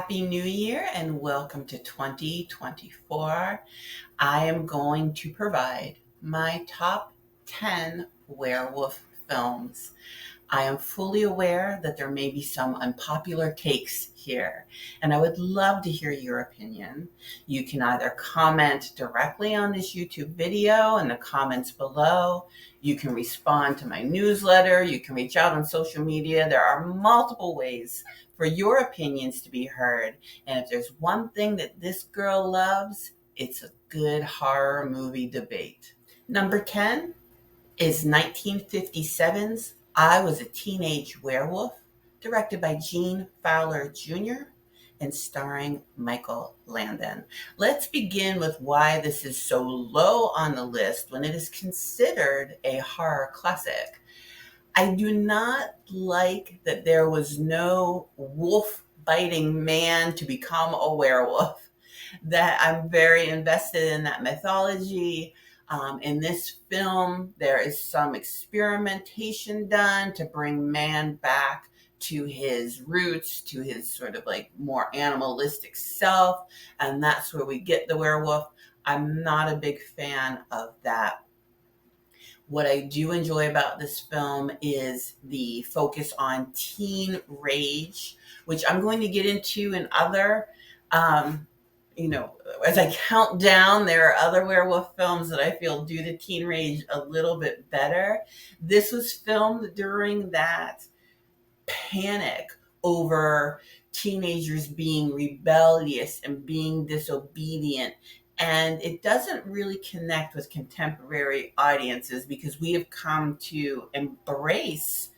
Happy New Year and welcome to 2024. I am going to provide my top 10 werewolf films. I am fully aware that there may be some unpopular takes here, and I would love to hear your opinion. You can either comment directly on this YouTube video in the comments below. You can respond to my newsletter. You can reach out on social media. There are multiple ways for your opinions to be heard. And if there's one thing that this girl loves, it's a good horror movie debate. Number 10 is 1957's I Was a Teenage Werewolf, directed by Gene Fowler Jr. and starring Michael Landon. Let's begin with why this is so low on the list when it is considered a horror classic. I do not like that there was no wolf biting man to become a werewolf. That I'm very invested in that mythology. In this film, there is some experimentation done to bring man back to his roots, to his sort of like more animalistic self. And that's where we get the werewolf. I'm not a big fan of that. What I do enjoy about this film is the focus on teen rage, which I'm going to get into in other, as I count down, there are other werewolf films that I feel do the teen rage a little bit better. This was filmed during that panic over teenagers being rebellious and being disobedient. And it doesn't really connect with contemporary audiences because we have come to embrace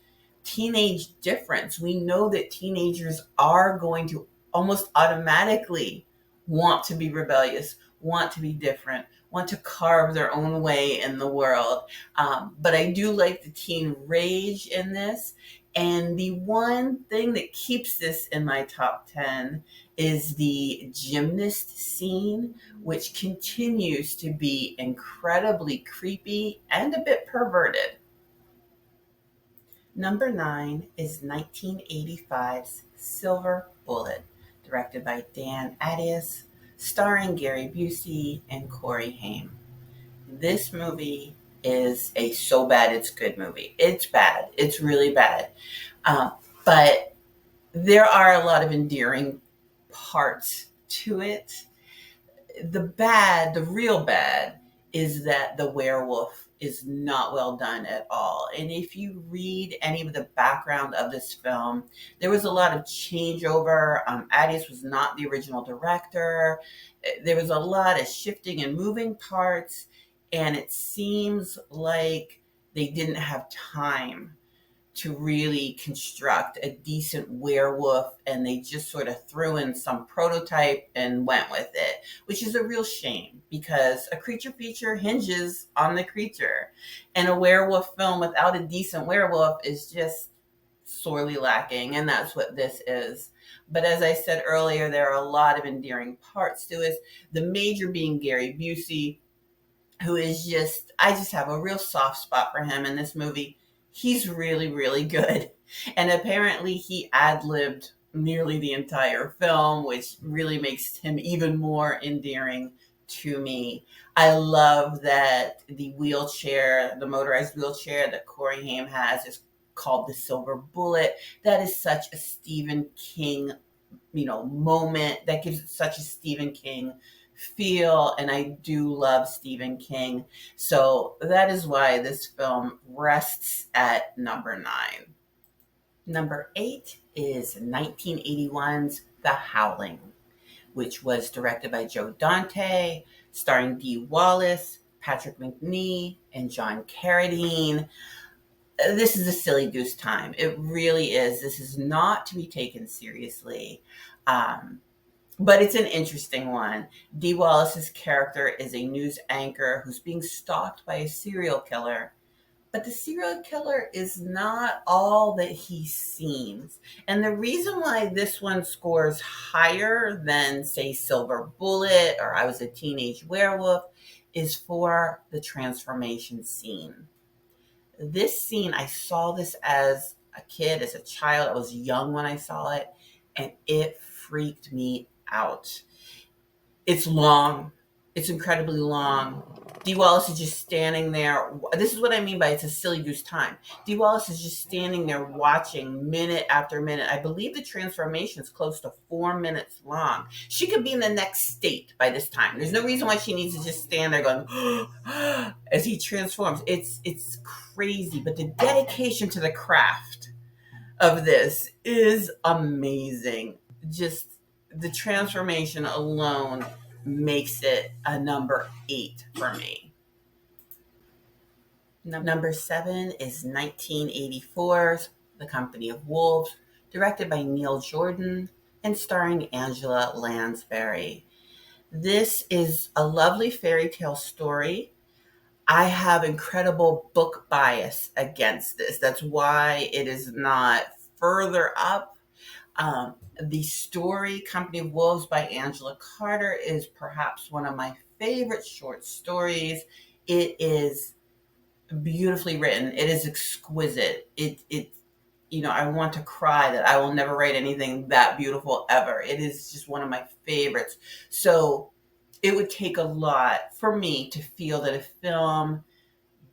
teenage difference. We know that teenagers are going to almost automatically want to be rebellious, want to be different, want to carve their own way in the world. But I do like the teen rage in this. And the one thing that keeps this in my top 10 is the gymnast scene, which continues to be incredibly creepy and a bit perverted. Number 9 is 1985's Silver Bullet, directed by Dan Attias, starring Gary Busey and Corey Haim. This movie is a so bad it's good movie. It's bad. It's really bad. But there are a lot of endearing parts to it. The real bad, is that the werewolf is not well done at all. And if you read any of the background of this film, there was a lot of changeover. Attias was not the original director. There was a lot of shifting and moving parts. And it seems like they didn't have time to really construct a decent werewolf, and they just sort of threw in some prototype and went with it, which is a real shame because a creature feature hinges on the creature, and a werewolf film without a decent werewolf is just sorely lacking, and that's what this is. But as I said earlier, there are a lot of endearing parts to it, the major being Gary Busey, who is I just have a real soft spot for him in this movie. He's really, really good. And apparently he ad-libbed nearly the entire film, which really makes him even more endearing to me. I love that the motorized wheelchair that Corey Haim has is called the Silver Bullet. That is such a Stephen King, moment. That gives it such a Stephen King feel, and I do love Stephen King. So that is why this film rests at number 9. Number 8 is 1981's The Howling, which was directed by Joe Dante, starring Dee Wallace, Patrick Macnee, and John Carradine. This is a silly goose time. It really is. This is not to be taken seriously. But it's an interesting one. Dee Wallace's character is a news anchor who's being stalked by a serial killer. But the serial killer is not all that he seems. And the reason why this one scores higher than, say, Silver Bullet or I Was a Teenage Werewolf is for the transformation scene. This scene, I saw this as a kid, as a child. I was young when I saw it, and it freaked me out. It's long. It's incredibly long. Dee Wallace is just standing there. This is what I mean by it's a silly goose time. Dee Wallace is just standing there watching minute after minute. I believe the transformation is close to 4 minutes long. She could be in the next state by this time. There's no reason why she needs to just stand there going as he transforms. It's crazy, but the dedication to the craft of this is amazing. Just the transformation alone makes it a number 8 for me. Number 7 is 1984's The Company of Wolves, directed by Neil Jordan and starring Angela Lansbury. This is a lovely fairy tale story. I have incredible book bias against this. That's why it is not further up. The story Company of Wolves by Angela Carter is perhaps one of my favorite short stories. It is beautifully written. It is exquisite. I want to cry that I will never write anything that beautiful ever. It is just one of my favorites. So it would take a lot for me to feel that a film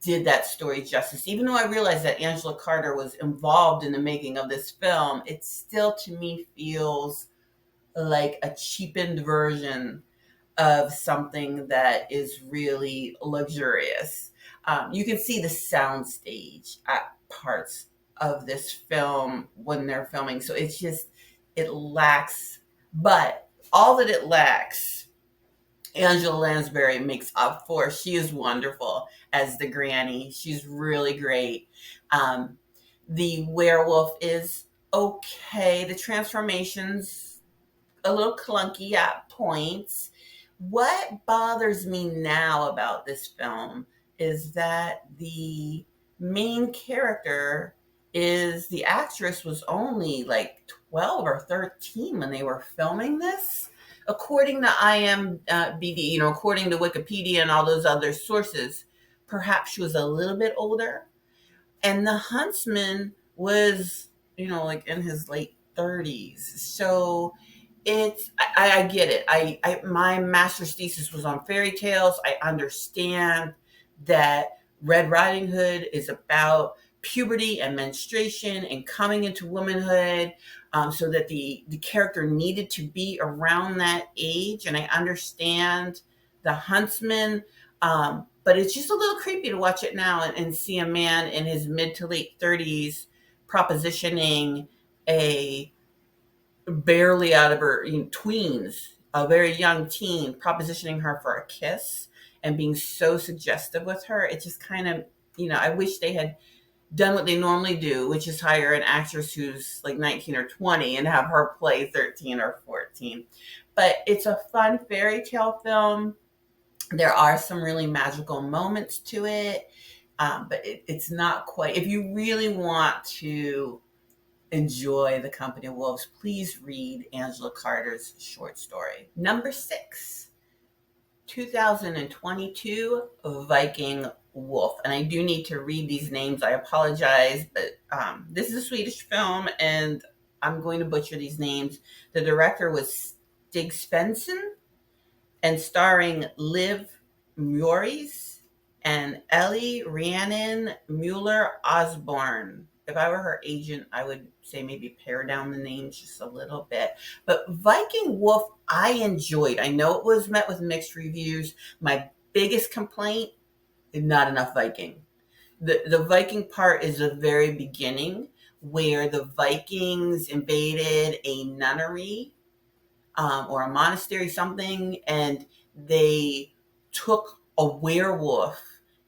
did that story justice. Even though I realized that Angela Carter was involved in the making of this film, it still to me feels like a cheapened version of something that is really luxurious. You can see the soundstage at parts of this film when they're filming. So it lacks, but all that it lacks, Angela Lansbury makes up for. She is wonderful as the granny. She's really great. The werewolf is okay. The transformation's a little clunky at points. What bothers me now about this film is that the main character is the actress was only like 12 or 13 when they were filming this. According to IMDb, according to Wikipedia and all those other sources, perhaps she was a little bit older. And the huntsman was, like in his late 30s. So I get it. My master's thesis was on fairy tales. I understand that Red Riding Hood is about puberty and menstruation and coming into womanhood, so that the character needed to be around that age. And I understand the huntsman, but it's just a little creepy to watch it now and see a man in his mid to late 30s propositioning a barely out of her tweens, a very young teen, propositioning her for a kiss and being so suggestive with her. It just kind of, I wish they had done what they normally do, which is hire an actress who's like 19 or 20 and have her play 13 or 14. But it's a fun fairy tale film. There are some really magical moments to it, but it's not quite. If you really want to enjoy The Company of Wolves, please read Angela Carter's short story. Number 6, 2022 Viking Wolf. And I do need to read these names. I apologize, but this is a Swedish film and I'm going to butcher these names. The director was Stig Svensson and starring Liv Mjoris and Ellie Rhiannon Mueller Osborne. If I were her agent, I would say maybe pare down the names just a little bit. But Viking Wolf, I enjoyed. I know it was met with mixed reviews. My biggest complaint, not enough Viking. The Viking part is the very beginning where the Vikings invaded a nunnery, or a monastery, something, and they took a werewolf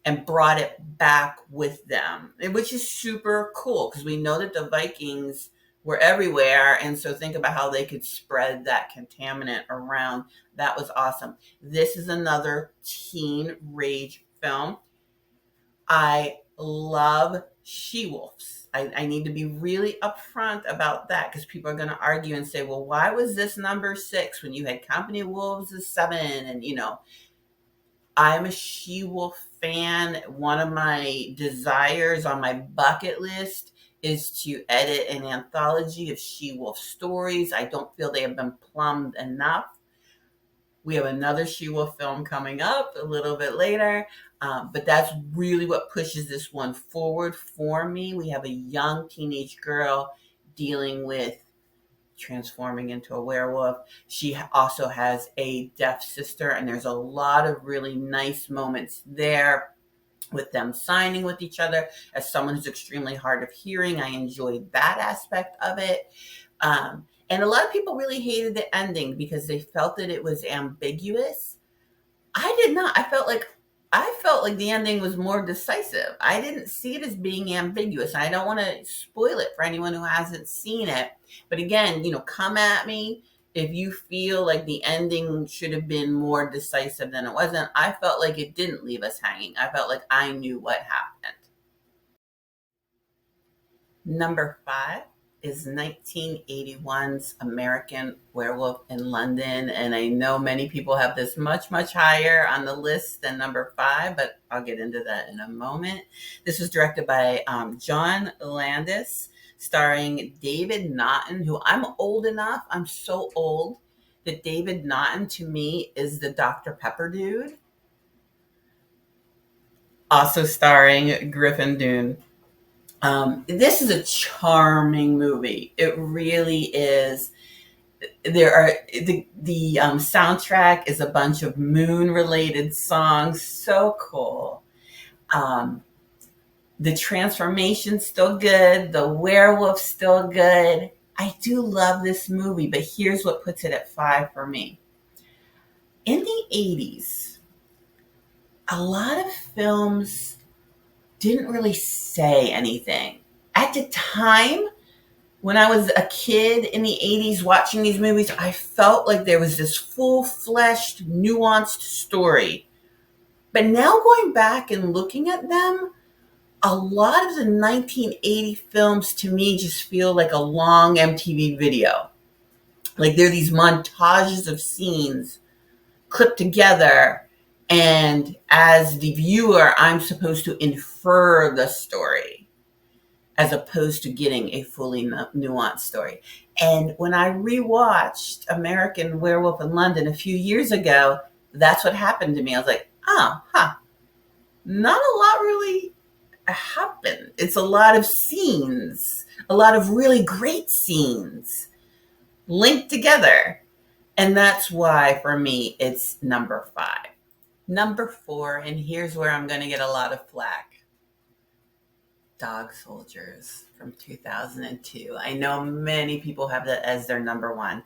and brought it back with them, which is super cool because we know that the Vikings were everywhere. And so think about how they could spread that contaminant around. That was awesome. This is another teen rage film. I love she-wolves. I need to be really upfront about that because people are going to argue and say, well, why was this number 6 when you had Company of Wolves as 7? And, I'm a she-wolf fan. One of my desires on my bucket list is to edit an anthology of she-wolf stories. I don't feel they have been plumbed enough. We have another she-wolf film coming up a little bit later, but that's really what pushes this one forward for me. We have a young teenage girl dealing with transforming into a werewolf. She also has a deaf sister, and there's a lot of really nice moments there with them signing with each other. As someone who's extremely hard of hearing, I enjoyed that aspect of it. And a lot of people really hated the ending because they felt that it was ambiguous. I did not. I felt like the ending was more decisive. I didn't see it as being ambiguous. I don't want to spoil it for anyone who hasn't seen it. But again, come at me if you feel like the ending should have been more decisive than it wasn't. I felt like it didn't leave us hanging. I felt like I knew what happened. Number 5 is 1981's American Werewolf in London. And I know many people have this much, much higher on the list than number 5, but I'll get into that in a moment. This was directed by John Landis, starring David Naughton, who I'm old enough, I'm so old, that David Naughton to me is the Dr. Pepper dude. Also starring Griffin Dunne. This is a charming movie. It really is. There are the soundtrack is a bunch of moon related songs. So cool. Um, the transformation's still good. The werewolf's still good. I do love this movie, but here's what puts it at 5 for me. In the 80s, a lot of films didn't really say anything. At the time, when I was a kid in the 80s watching these movies, I felt like there was this full-fleshed, nuanced story. But now going back and looking at them, a lot of the 1980 films to me just feel like a long MTV video. Like they're these montages of scenes clipped together, and as the viewer, I'm supposed to infer the story as opposed to getting a fully nuanced story. And when I rewatched American Werewolf in London a few years ago, that's what happened to me. I was like, not a lot really happened. It's a lot of scenes, a lot of really great scenes linked together. And that's why, for me, it's number 5. Number 4, and here's where I'm going to get a lot of flack. Dog Soldiers from 2002. I know many people have that as their number 1,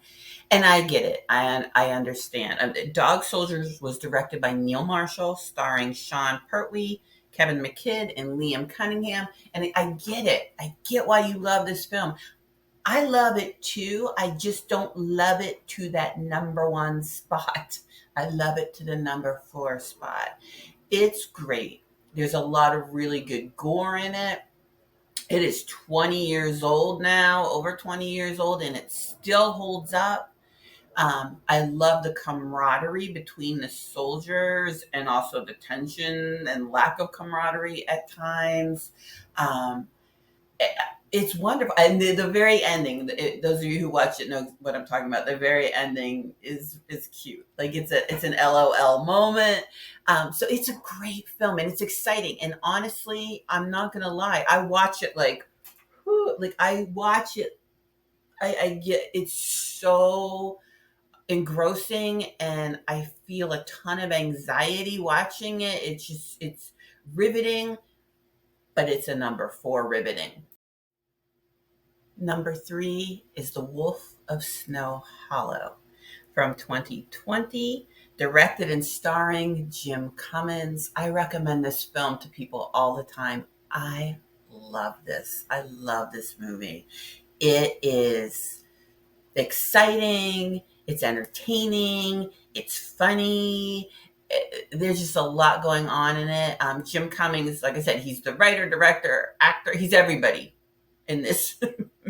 and I get it. I understand. Dog Soldiers was directed by Neil Marshall, starring Sean Pertwee, Kevin McKidd, and Liam Cunningham. And I get it. I get why you love this film. I love it too. I just don't love it to that number 1 spot. I love it to the number 4 spot. It's great. There's a lot of really good gore in it. It is 20 years old now, over 20 years old, and it still holds up. I love the camaraderie between the soldiers and also the tension and lack of camaraderie at times. Um, it's wonderful. And the very ending, those of you who watch it know what I'm talking about. The very ending is cute. Like it's an LOL moment. So it's a great film and it's exciting. And honestly, I'm not gonna lie, I watch it like I watch it. I get it's so engrossing, and I feel a ton of anxiety watching it. It's riveting, but it's a number 4 riveting. Number 3 is The Wolf of Snow Hollow from 2020, directed and starring Jim Cummins. I recommend this film to people all the time. I love this. I love this movie. It is exciting, it's entertaining, it's funny. There's just a lot going on in it. Jim Cummings, like I said, he's the writer, director, actor. He's everybody in this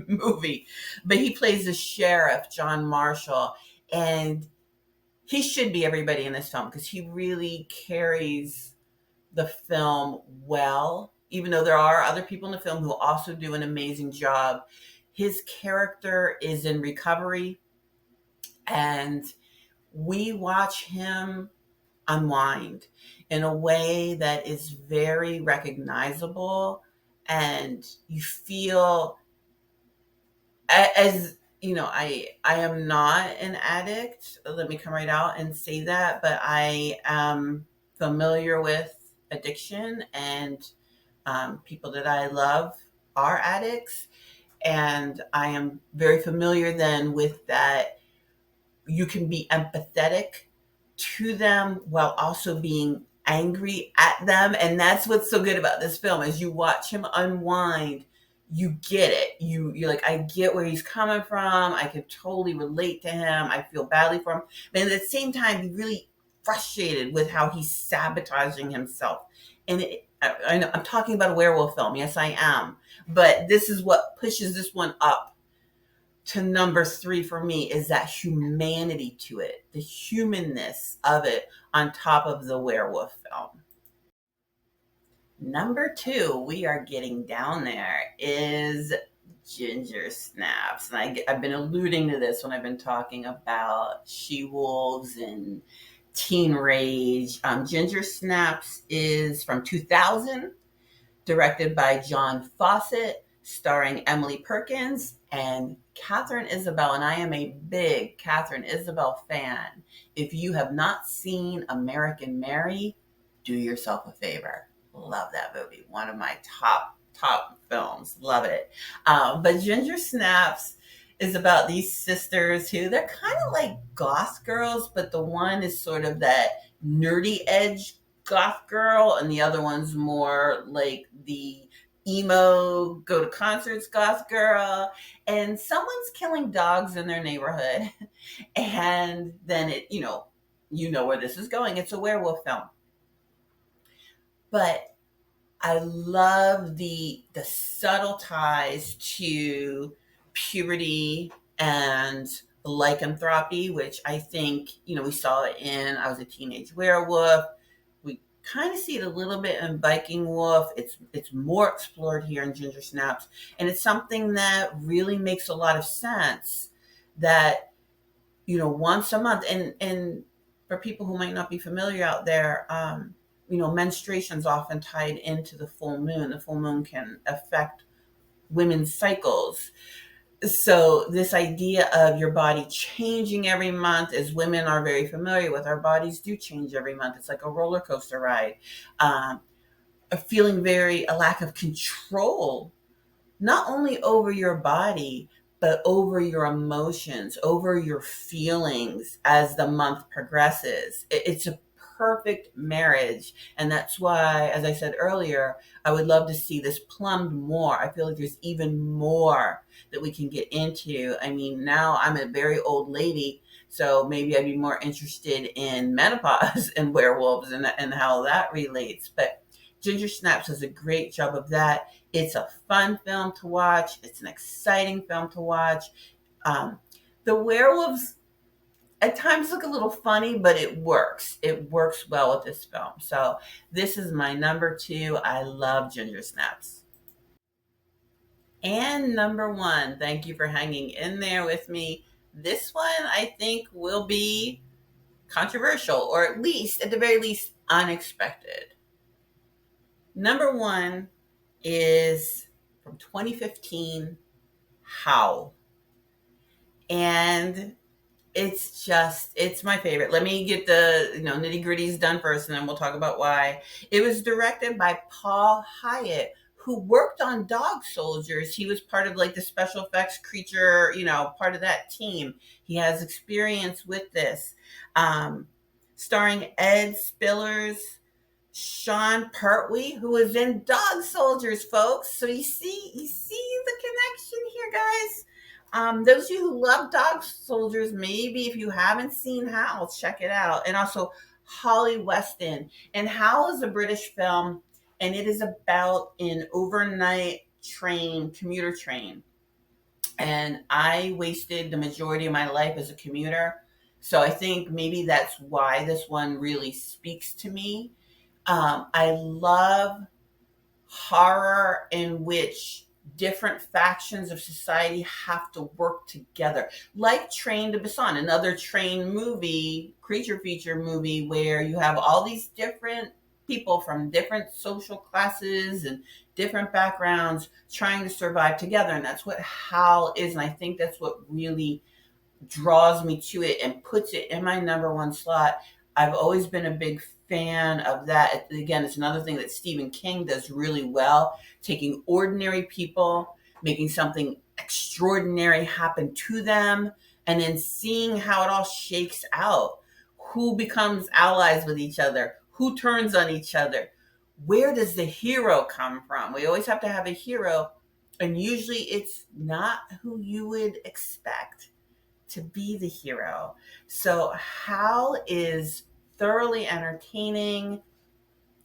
movie. But he plays the sheriff, John Marshall, and he should be everybody in this film because he really carries the film well. even though there are other people in the film who also do an amazing job, his character is in recovery, and we watch him unwind in a way that is very recognizable, and you feel as you know, I am not an addict. Let me come right out and say that, but I am familiar with addiction, and people that I love are addicts, and I am very familiar then with that. You can be empathetic to them while also being angry at them, and that's what's so good about this film. As you watch him unwind, you get it. You're like, I get where he's coming from. I can totally relate to him. I feel badly for him, but at the same time, you're really frustrated with how he's sabotaging himself. And I know I'm talking about a werewolf film. Yes, I am, but this is what pushes this one up to number three for me, is that humanity to it, the humanness of it on top of the werewolf film. Number two, we are getting down there, is Ginger Snaps. And I've been alluding to this when I've been talking about she-wolves and teen rage. Ginger Snaps is from 2000, directed by John Fawcett, starring Emily Perkins and Catherine Isabel. And I am a big Catherine Isabel fan. If you have not seen American Mary, do yourself a favor. Love that movie. One of my top films. Love it. But Ginger Snaps is about these sisters who, they're kind of like goth girls, but the one is sort of that nerdy edge goth girl, and the other one's more like the emo go to concerts goth girl. And someone's killing dogs in their neighborhood, and then you know where this is going. It's a werewolf film, but I love the subtle ties to puberty and lycanthropy, which I think, we saw it in I Was a Teenage Werewolf. We kind of see it a little bit in Viking Wolf. It's more explored here in Ginger Snaps, and it's something that really makes a lot of sense. That once a month, and for people who might not be familiar out there, menstruation's often tied into the full moon. The full moon can affect women's cycles. So this idea of your body changing every month, as women are very familiar with, our bodies do change every month. It's like a roller coaster ride. Feeling a lack of control, not only over your body, but over your emotions, over your feelings as the month progresses. It's a perfect marriage. And that's why, as I said earlier, I would love to see this plumbed more. I feel like there's even more that we can get into. I mean, now I'm a very old lady, so maybe I'd be more interested in menopause and werewolves and how that relates. But Ginger Snaps does a great job of that. It's a fun film to watch. It's an exciting film to watch. The werewolves at times look a little funny, but it works. It works well with this film. So this is my number two. I love Ginger Snaps. And number one, thank you for hanging in there with me. This one I think will be controversial, or at the very least, unexpected. Number one is from 2015, Howl. And it's my favorite. Let me get the nitty gritties done first, and then we'll talk about why. It was directed by Paul Hyatt, who worked on Dog Soldiers. He was part of like the special effects creature, part of that team. He has experience with this. Starring Ed Spillers, Sean Pertwee, who was in Dog Soldiers, folks. So you see the connection here, guys. Those of you who love Dog Soldiers, maybe if you haven't seen Howl, check it out. And also Holly Weston. And Howl is a British film, and it is about an overnight commuter train. And I wasted the majority of my life as a commuter. So I think maybe that's why this one really speaks to me. I love horror in which different factions of society have to work together, like Train to Busan, another train movie, creature feature movie, where you have all these different people from different social classes and different backgrounds trying to survive together. And that's what Hal is. And I think that's what really draws me to it and puts it in my number one slot. I've always been a big fan of that. Again, it's another thing that Stephen King does really well, taking ordinary people, making something extraordinary happen to them, and then seeing how it all shakes out. Who becomes allies with each other? Who turns on each other? Where does the hero come from? We always have to have a hero, and usually it's not who you would expect to be the hero. So Hal is thoroughly entertaining.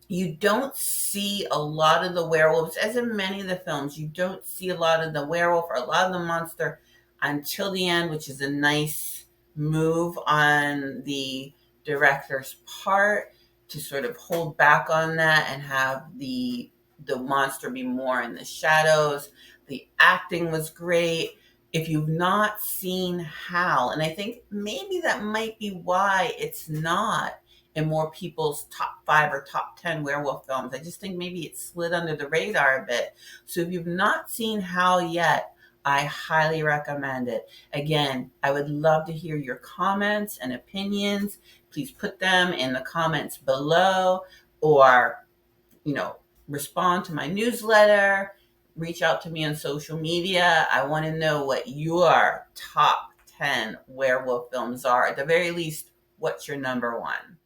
You don't see a lot of the werewolves, as in many of the films, you don't see a lot of the werewolf or a lot of the monster until the end, which is a nice move on the director's part to sort of hold back on that and have the monster be more in the shadows. The acting was great. If you've not seen Hal, and I think maybe that might be why it's not in more people's top 5 or top 10 werewolf films. I just think maybe it slid under the radar a bit. So if you've not seen Hal yet, I highly recommend it. Again, I would love to hear your comments and opinions. Please put them in the comments below, or, you know, respond to my newsletter, reach out to me on social media. I want to know what your top 10 werewolf films are. At the very least, what's your number one?